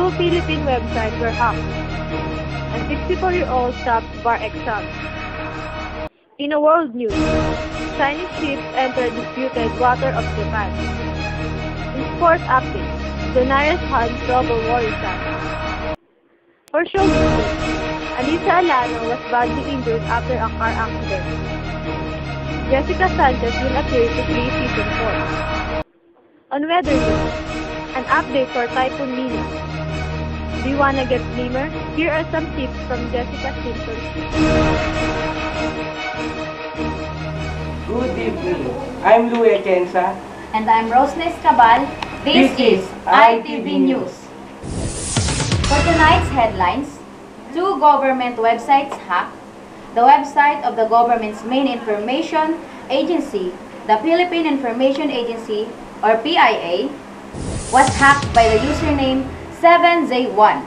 Two Philippine websites were hacked, and 64-year-old stopped bar exam. In a world news, Chinese ships enter disputed water of Japan. In sports updates, Daenerys Hunt trouble worrisome. For showbiz, Alisa Alano was badly injured after a car accident. Jessica Sanchez will appear to play season 4. On weather news, an update for Typhoon Nina. Do you wanna get slimmer? Here are some tips from Jessica Simpson. Good evening. I'm Louie Atienza. And I'm Rosnes Cabal. This is ITV News. For tonight's headlines, 2 government websites hacked. The website of the government's main information agency, the Philippine Information Agency, or PIA, was hacked by the username 7Z1.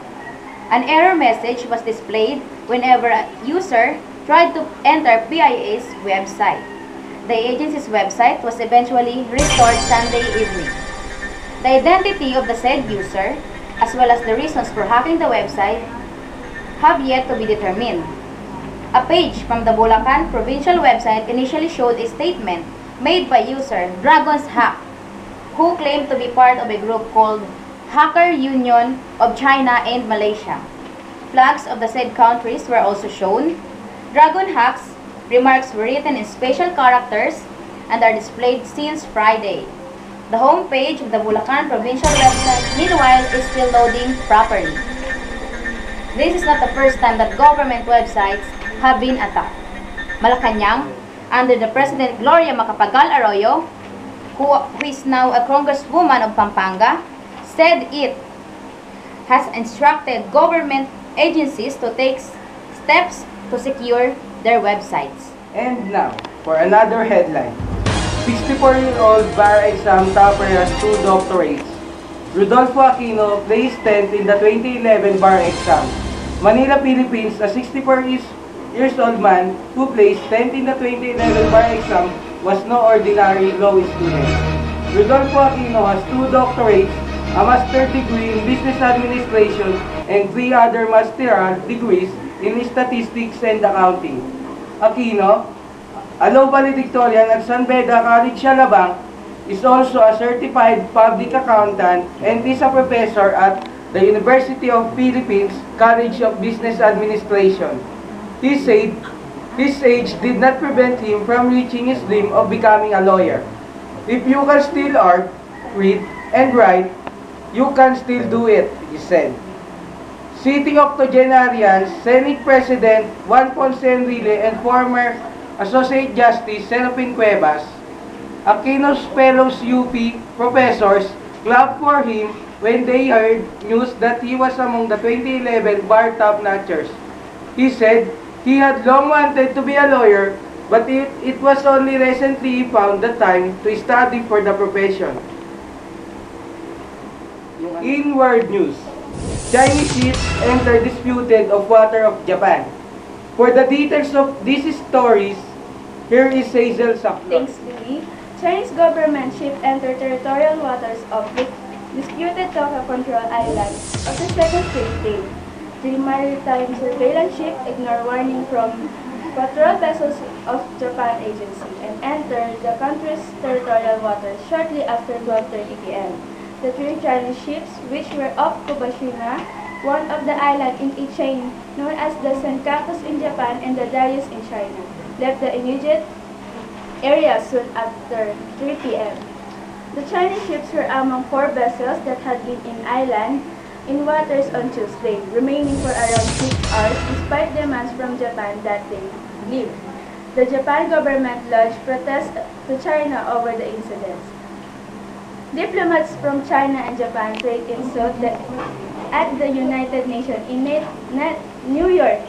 An error message was displayed whenever a user tried to enter PIA's website. The agency's website was eventually restored Sunday evening. The identity of the said user, as well as the reasons for hacking the website, have yet to be determined. A page from the Bulacan provincial website initially showed a statement made by user Dragon's Hack, who claimed to be part of a group called Hacker Union of China and Malaysia. Flags of the said countries were also shown. Dragon Hack's remarks were written in special characters and are displayed since Friday. The home page of the Bulacan provincial website, meanwhile, is still loading properly. This is not the first time that government websites have been attacked. Malacanang, under the President Gloria Macapagal Arroyo, who is now a congresswoman of Pampanga, said it has instructed government agencies to take steps to secure their websites. And now, for another headline. 64-year-old bar exam topper has 2 doctorates. Rodolfo Aquino placed 10th in the 2011 bar exam. Manila, Philippines, a 64-years old man who placed 10th in the 2011 bar exam was no ordinary law student. Rodolfo Aquino has 2 doctorates, a master's degree in business administration, and 3 other master's degrees in statistics and accounting. Aquino, a law valedictorian at San Beda College, Alabang, is also a certified public accountant and is a professor at the University of Philippines College of Business Administration. His age did not prevent him from reaching his dream of becoming a lawyer. If you can still art, read, and write, you can still do it, he said. City octogenarians, Senate President Juan Ponce Enrile and former Associate Justice Serafin Cuevas, Aquino's fellows UP professors clapped for him when they heard news that he was among the 2011 bar top-notchers. He said he had long wanted to be a lawyer, but it was only recently he found the time to study for the profession. In world news, Chinese ships enter disputed of water of Japan. For the details of these stories, here is Hazel Saklo. Thanks, Louie. Chinese government ship entered territorial waters of disputed Toka Control Island of the second day. The maritime surveillance ship ignored warning from patrol vessels of Japan agency and entered the country's territorial waters shortly after 12:30 p.m. The 3 Chinese ships, which were off Kubashima, one of the island in a chain known as the Senkakus in Japan and the Darius in China, left the immediate area soon after 3 p.m. The Chinese ships were among 4 vessels that had been in island in waters on Tuesday, remaining for around 6 hours despite demands from Japan that they leave. The Japan government lodged protests to China over the incidents. Diplomats from China and Japan prayed in Seoul at the United Nations in New York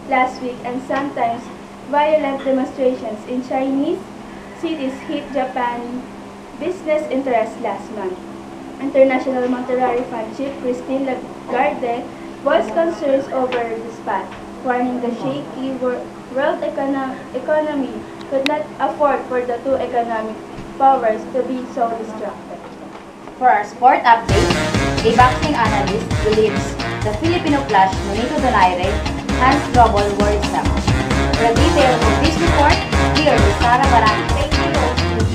last week, and sometimes violent demonstrations in Chinese cities hit Japan business interests last month. International Monetary Fund Chief Christine Lagarde voiced concerns over the spot, warning the shaky world economy could not afford for the 2 economic powers to be so distracted. For our sport update, a boxing analyst believes the Filipino flash Nonito Donaire has trouble worrisome. For a detail of this report, here is Sara Baraki. Thank you, Austin.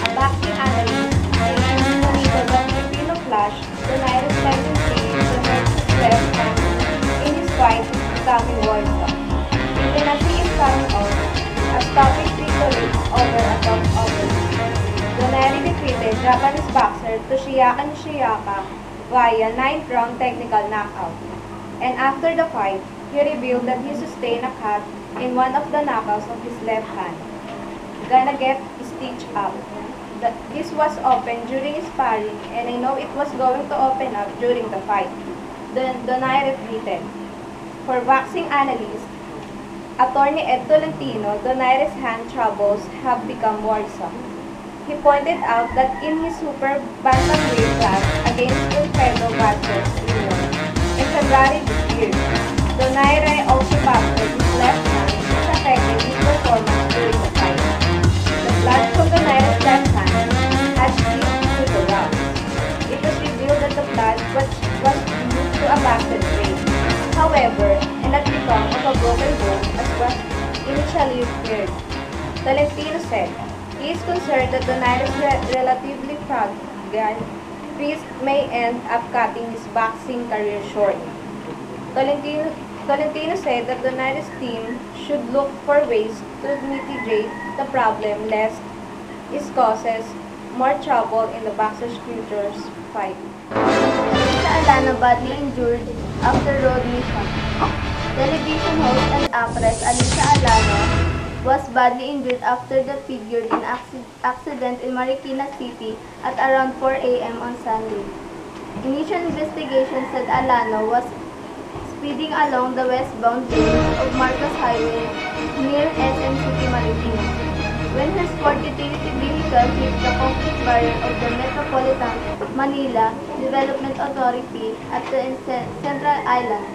A boxing analyst named Nonito the Filipino Flash, Donaire's tendency to hurt his left hand in his fight is becoming worrisome. Intimacy is coming out, a stoppage victory over a top opponent. Donaire defeated Japanese boxer Toshiyuki Nishiyama via 9th round technical knockout. And after the fight, he revealed that he sustained a cut in one of the knuckles of his left hand. Gonna get stitched up. This was open during sparring, and I know it was going to open up during the fight. Donaire repeated. For boxing analyst, attorney Ed Tolentino, Donaire's hand troubles have become worrisome. He pointed out that in his super bantamweight class against Wilfredo Vazquez Jr. in February this year, Donaire also busted his left hand, which affected his performance during the fight. The blood from Donaire's left hand had seeped through the rounds. It was revealed that the blood was due to a busted brain. However, and not become of a broken bone as was initially feared. Tolentino said, he is concerned that Donaire's relatively fragile wrist may end up cutting his boxing career short. Tolentino said that Donaire's team should look for ways to mitigate the problem lest it causes more trouble in the boxer's future fight. Alicia Alano badly injured after road mission. Television host and actress Alicia Alano was badly injured after the figured in accident in Marikina City at around 4 a.m. on Sunday. Initial investigation said Alano was speeding along the westbound lane of Marcos Highway near SM City, Marikina, when her sport utility vehicle hit the concrete barrier of the Metropolitan Manila Development Authority at the Central Island.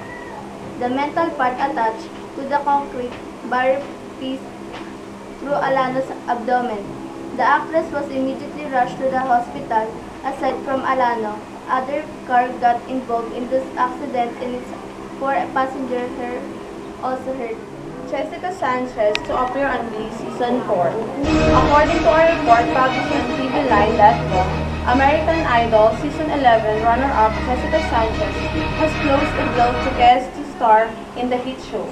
The metal part attached to the concrete barrier piece through Alano's abdomen. The actress was immediately rushed to the hospital. Aside from Alano, other car got involved in this accident and its 4 passengers were also hurt. Jessica Sanchez to appear on Glee Season 4. According to a report published on TVLine.com, American Idol Season 11 runner-up Jessica Sanchez has closed a deal to guest star in the hit show.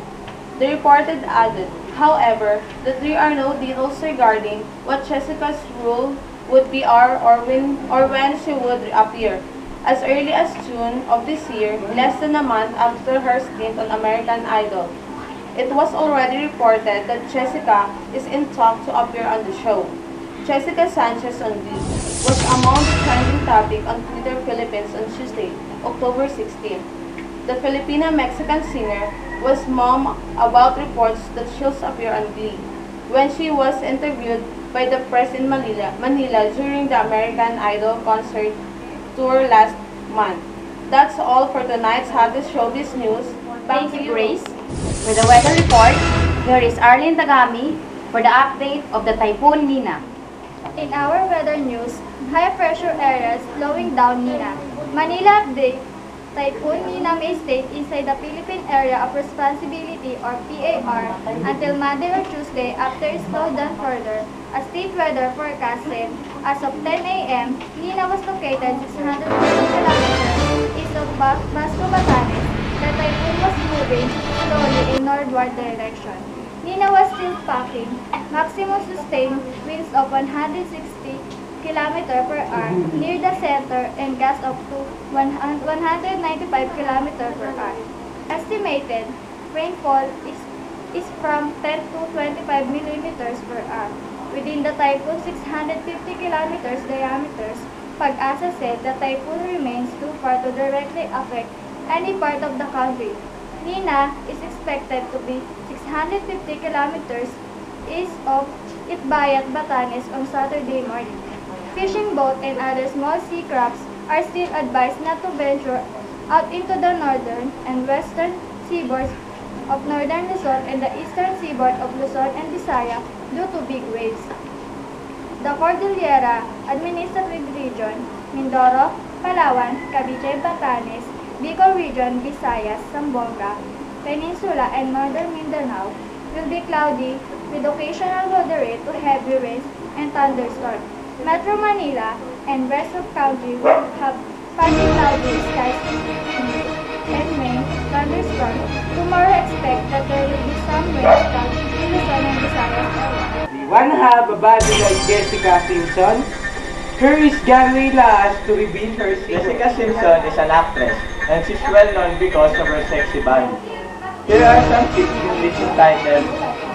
The report added, however, that there are no details regarding what Jessica's role would be or when she would appear. As early as June of this year, less than a month after her stint on American Idol, it was already reported that Jessica is in talk to appear on the show. Jessica Sanchez on Glee was among the trending topic on Twitter Philippines on Tuesday, October 16. The Filipino-Mexican singer was mum about reports that she'll appear on Glee when she was interviewed by the press in Manila during the American Idol concert tour last month. That's all for tonight's hottest showbiz news. Thank you, Grace. For the weather report, here is Arlene Tagami for the update of the Typhoon Nina. In our weather news, high pressure areas slowing down Nina. Manila update. Typhoon Nina may stay inside the Philippine Area of Responsibility or PAR until Monday or Tuesday after it slowed down further. A state weather forecast said, as of 10 a.m., Nina was located 650 kilometers east of Vasco Batanes. The typhoon was moving slowly in northward direction. Nina was still packing. Maximum sustained winds of 160 km per hour near the center and gusts up to 195 km per hour. Estimated rainfall is from 10 to 25 millimeters per hour. Within the typhoon's 650 kilometers diameters, Pag-asa said the typhoon remains too far to directly affect any part of the country. Nina is expected to be 650 kilometers east of Itbayat, Batanes on Saturday morning. Fishing boats and other small sea crafts are still advised not to venture out into the northern and western seaboards of northern Luzon and the eastern seaboard of Luzon and Visayas due to big waves. The Cordillera Administrative Region, Mindoro, Palawan, Cavite, Batanes, Bicol Region, Visayas, Zamboanga, Peninsula, and Northern Mindanao will be cloudy with occasional moderate to heavy rains and thunderstorms. Metro Manila and rest of country will have partly cloudy skies and rain, thunderstorms. Tomorrow expect that there will be some rain in Luzon and Visayas area. We wanna have a body like Jessica Simpson? Here is Gabriela as to reveal her secret. Jessica Simpson is an actress, and she's well known because of her sexy body. Here are some tips in which entitled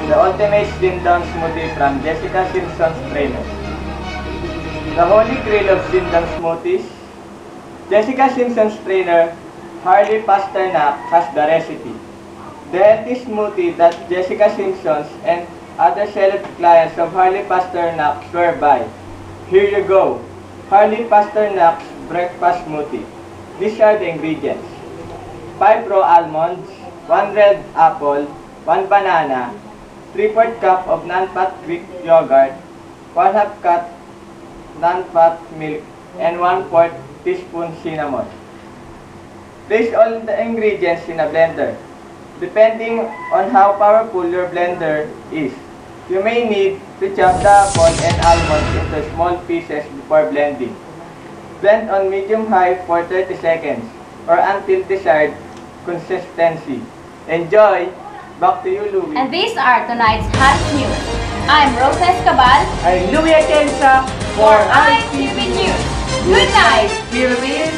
The Ultimate Slim Down Smoothie from Jessica Simpson's Trainer. The Holy Grail of Slim Down Smoothies. Jessica Simpson's trainer, Harley Pasternak, has the recipe. The healthy smoothie that Jessica Simpson's and other celeb clients of Harley Pasternak swear by. Here you go, Harley Pasternak's breakfast smoothie. These are the ingredients: 5 raw almonds, 1 red apple, 1 banana, 3/4 cup of non-fat Greek yogurt, 1/2 cup non-fat milk, and 1/4 teaspoon cinnamon. Place all the ingredients in a blender. Depending on how powerful your blender is, you may need to chop the apple and almonds into small pieces before blending. Blend on medium-high for 30 seconds or until desired consistency. Enjoy! Back to you, Louie. And these are tonight's hot news. I'm Rosa Escabal I'm Louie Atienza for ITV News. Good night, Philippines!